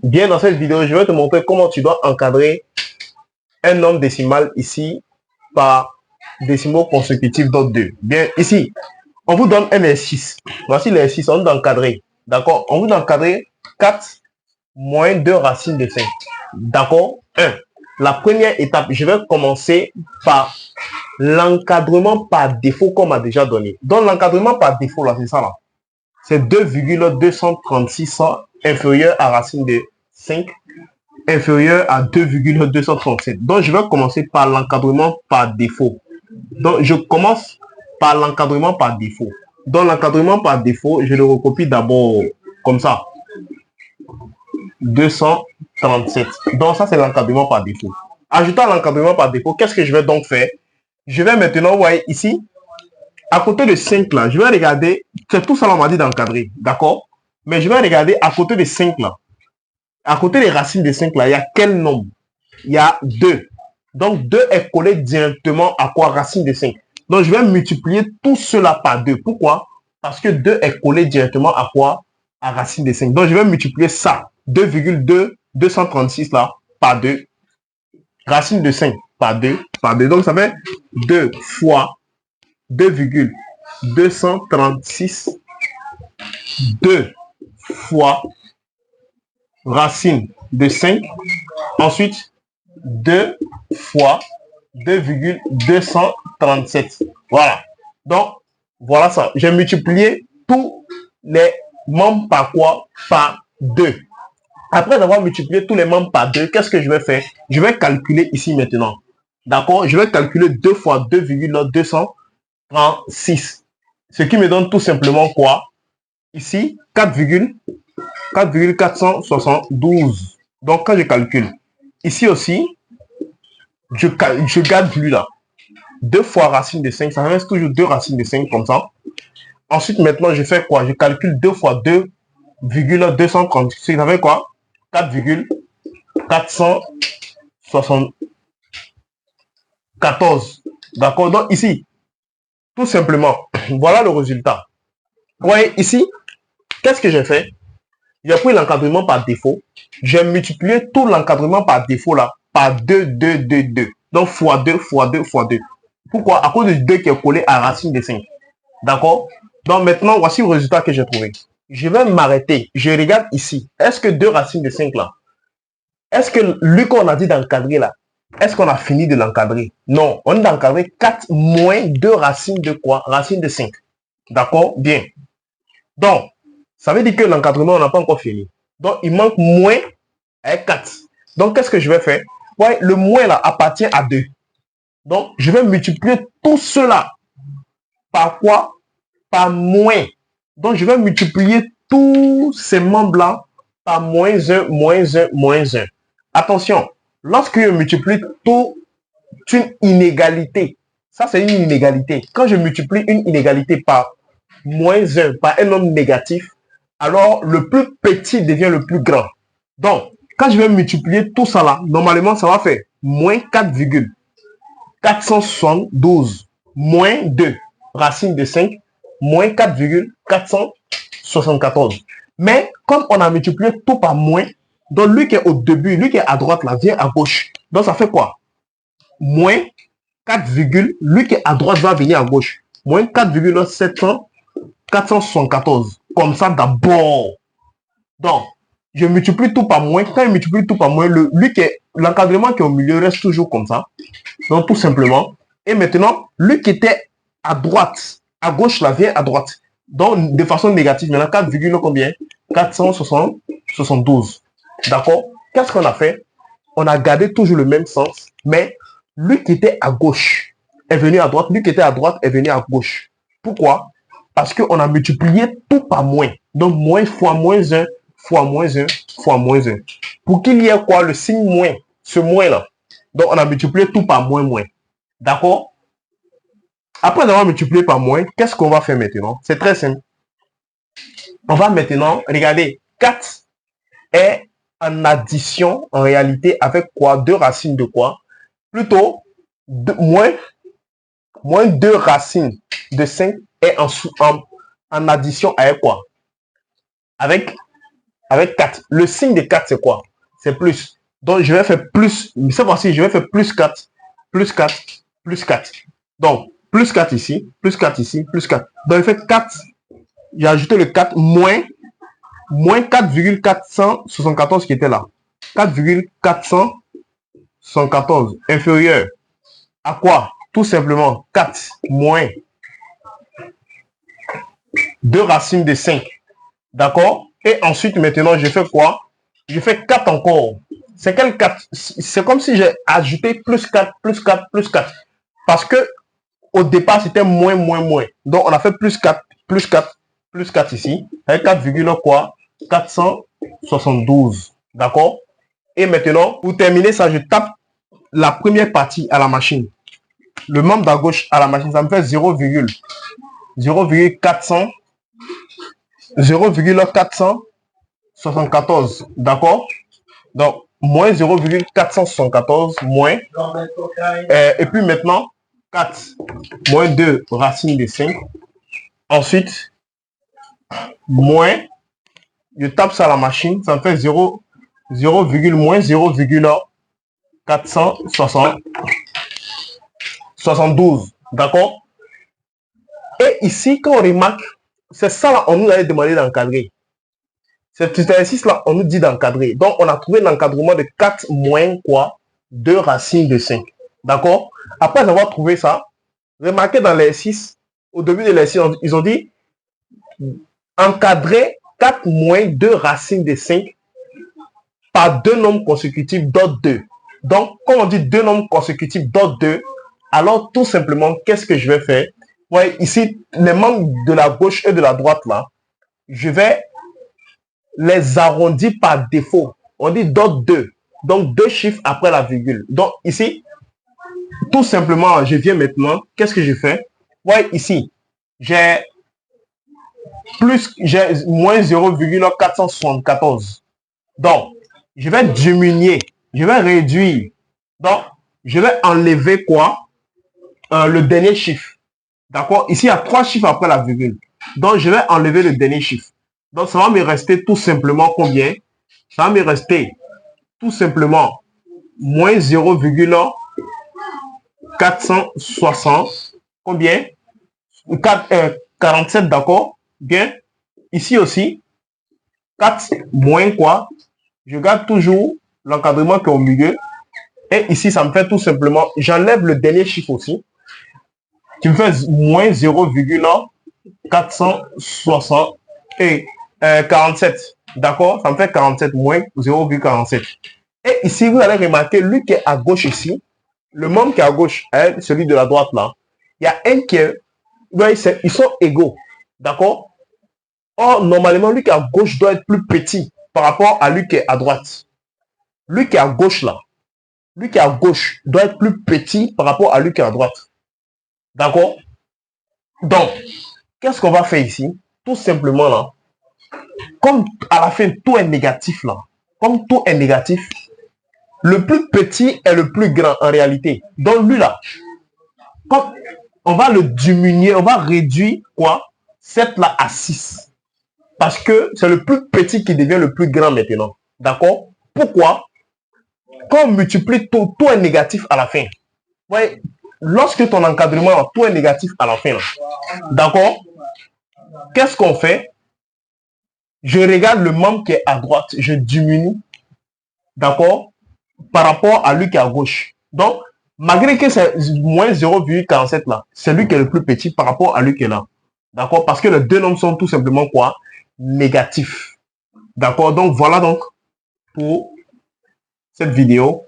Bien, dans cette vidéo, je vais te montrer comment tu dois encadrer un nombre décimal ici par décimaux consécutifs d'autres 2. Bien, ici, on vous donne un exercice. Voici l'exercice, on doit encadrer. D'accord? On vous doit encadrer 4 moins 2 racines de 5. D'accord? 1. La première étape, je vais commencer par l'encadrement par défaut qu'on m'a déjà donné. Donc, l'encadrement par défaut, là, c'est ça, là. C'est 2,236 inférieur à racine de 5 inférieur à 2,237. Donc, je vais commencer par l'encadrement par défaut. Donc, je commence par l'encadrement par défaut. Donc, l'encadrement par défaut, je le recopie d'abord comme ça. 237. Donc, ça, c'est l'encadrement par défaut. Ajoutant l'encadrement par défaut, qu'est-ce que je vais donc faire? Je vais maintenant, vous voyez ici, à côté de 5 là, je vais regarder, c'est tout ça, on m'a dit d'encadrer, d'accord? Mais je vais regarder à côté de 5 là, à côté des racines de 5 là, il y a quel nombre? Il y a 2. Donc 2 est collé directement à quoi? Racine de 5. Donc je vais multiplier tout cela par 2. Pourquoi? Parce que 2 est collé directement à quoi? À racine de 5. Donc je vais multiplier ça, 2,236 là, par 2. Racine de 5 par 2, par 2. Donc ça fait 2 fois 2,236, 2 fois racine de 5, ensuite 2 fois 2,237. Voilà. Donc, voilà ça. J'ai multiplié tous les membres par quoi? Par 2. Après avoir multiplié tous les membres par 2, qu'est-ce que je vais faire? Je vais calculer ici maintenant. D'accord? Je vais calculer 2 fois 2,236. Ce qui me donne tout simplement quoi? Ici, 4,472. Donc, quand je calcule, ici aussi, je garde lui là. 2 fois racine de 5, ça reste toujours 2 racines de 5 comme ça. Ensuite, maintenant, je fais quoi? Je calcule 2 fois 2,230. Ça fait quoi? 4,474. D'accord? Donc, ici, tout simplement, voilà le résultat. Vous voyez, ici, qu'est-ce que j'ai fait? J'ai pris l'encadrement par défaut. J'ai multiplié tout l'encadrement par défaut là par 2, 2, 2, 2. Donc, fois 2, fois 2, fois 2. Pourquoi? À cause de 2 qui est collé à racine de 5. D'accord? Donc, maintenant, voici le résultat que j'ai trouvé. Je vais m'arrêter. Je regarde ici. Est-ce que 2 racines de 5 là, est-ce que lui qu'on a dit d'encadrer là, est-ce qu'on a fini de l'encadrer? Non. On a encadré 4 moins 2 racines de quoi? Racine de 5. D'accord? Bien. Donc, ça veut dire que l'encadrement, on n'a pas encore fini. Donc, il manque moins avec 4. Donc, qu'est-ce que je vais faire? Ouais, le moins là appartient à 2. Donc, je vais multiplier tout cela par quoi? Par moins. Donc, je vais multiplier tous ces membres-là par moins 1, moins 1, moins 1. Attention, lorsque je multiplie toute une inégalité, ça c'est une inégalité. Quand je multiplie une inégalité par moins 1, par un nombre négatif, alors le plus petit devient le plus grand. Donc, quand je vais multiplier tout ça là, normalement ça va faire moins 4,472 moins 2 racine de 5 moins 4,474. Mais comme on a multiplié tout par moins, donc lui qui est au début, lui qui est à droite là, vient à gauche. Donc ça fait quoi? Moins 4, lui qui est à droite va venir à gauche. Moins 4,474. Comme ça d'abord. Donc, je multiplie tout par moins. Quand je multiplie tout par moins, l'encadrement qui est au milieu reste toujours comme ça. Donc, tout simplement. Et maintenant, lui qui était à droite, à gauche, là, vient à droite. Donc, de façon négative, maintenant, 4, combien? 472. D'accord? Qu'est-ce qu'on a fait? On a gardé toujours le même sens, mais lui qui était à gauche est venu à droite, lui qui était à droite est venu à gauche. Pourquoi? Parce qu'on a multiplié tout par moins. Donc, moins fois moins 1, fois moins 1, fois moins 1. Pour qu'il y ait quoi? Le signe moins, ce moins-là. Donc, on a multiplié tout par moins, moins. D'accord? Après avoir multiplié par moins, qu'est-ce qu'on va faire maintenant? C'est très simple. On va maintenant, regardez, 4 est en addition, en réalité, avec quoi? 2 racines de quoi? Plutôt, moins 2 racines de 5 est en addition avec quoi? Avec avec 4. Le signe de 4, c'est quoi? C'est plus. Donc, je vais faire plus. Cette fois-ci, je vais faire plus 4, plus 4, plus 4. Donc, plus 4 ici, plus 4 ici, plus 4. Donc, je fais 4. J'ai ajouté le 4 moins 4,474 qui était là. 4,474 inférieur à quoi? Tout simplement 4 moins 2 racines de 5. D'accord? Et ensuite, maintenant, je fais quoi? Je fais 4 encore. C'est quel 4? C'est comme si j'ai ajouté plus 4, plus 4, plus 4. Parce que au départ, c'était moins, moins, moins. Donc, on a fait plus 4, plus 4, plus 4 ici. Avec 4, quoi? 472. D'accord? Et maintenant, pour terminer ça, je tape la première partie à la machine. Le membre d'à gauche à la machine, ça me fait 0,474. D'accord? Donc, moins 0,474 moins. Et puis maintenant, 4 moins 2 racine de 5. Ensuite, moins, je tape ça à la machine, ça me fait 0,472. D'accord? Et ici, quand on remarque, c'est ça là, on nous avait demandé d'encadrer. Cet exercice-là, on nous dit d'encadrer. Donc, on a trouvé l'encadrement de 4 moins quoi? 2 racines de 5. D'accord? Après avoir trouvé ça, remarquez dans l'exercice, au début de l'exercice, ils ont dit encadrer 4 moins 2 racines de 5 par deux nombres consécutifs d'ordre 2. Donc, quand on dit deux nombres consécutifs d'ordre 2, alors tout simplement, qu'est-ce que je vais faire? Ouais, ici, les membres de la gauche et de la droite, là, je vais les arrondir par défaut. On dit d'ordre 2. Donc, 2 chiffres après la virgule. Donc, ici, tout simplement, je viens maintenant. Qu'est-ce que je fais? Ouais, ici, j'ai moins 0,474. Donc, je vais diminuer. Je vais réduire. Donc, je vais enlever quoi? Le dernier chiffre. D'accord? Ici, il y a 3 chiffres après la virgule. Donc, je vais enlever le dernier chiffre. Donc, ça va me rester tout simplement combien? Ça va me rester tout simplement moins 0,460. Combien? 47, d'accord? Bien. Ici aussi, 4 moins quoi? Je garde toujours l'encadrement qui est au milieu. Et ici, ça me fait tout simplement, j'enlève le dernier chiffre aussi, qui me fait moins 0,460 et 47. D'accord? Ça me fait 47 moins 0,47. Et ici, vous allez remarquer, lui qui est à gauche ici, le membre qui est à gauche, celui de la droite là, il y a un qui est, ils sont égaux. D'accord? Or, normalement, lui qui est à gauche doit être plus petit par rapport à lui qui est à droite. Lui qui est à gauche là, lui qui est à gauche doit être plus petit par rapport à lui qui est à droite. D'accord? Donc, qu'est-ce qu'on va faire ici? Tout simplement là, comme à la fin tout est négatif là, comme tout est négatif, le plus petit est le plus grand en réalité. Donc lui là, comme on va le diminuer, on va réduire quoi? 7 là à 6. Parce que c'est le plus petit qui devient le plus grand maintenant. D'accord? Pourquoi? Quand on multiplie tout, tout est négatif à la fin. Ouais, lorsque ton encadrement, tout est négatif à la fin. D'accord? Qu'est-ce qu'on fait? Je regarde le membre qui est à droite, je diminue. D'accord? Par rapport à lui qui est à gauche. Donc, malgré que c'est moins 0,47 là, c'est lui qui est le plus petit par rapport à lui qui est là. D'accord? Parce que les deux nombres sont tout simplement quoi? Négatifs. D'accord? Donc, voilà donc pour cette vidéo.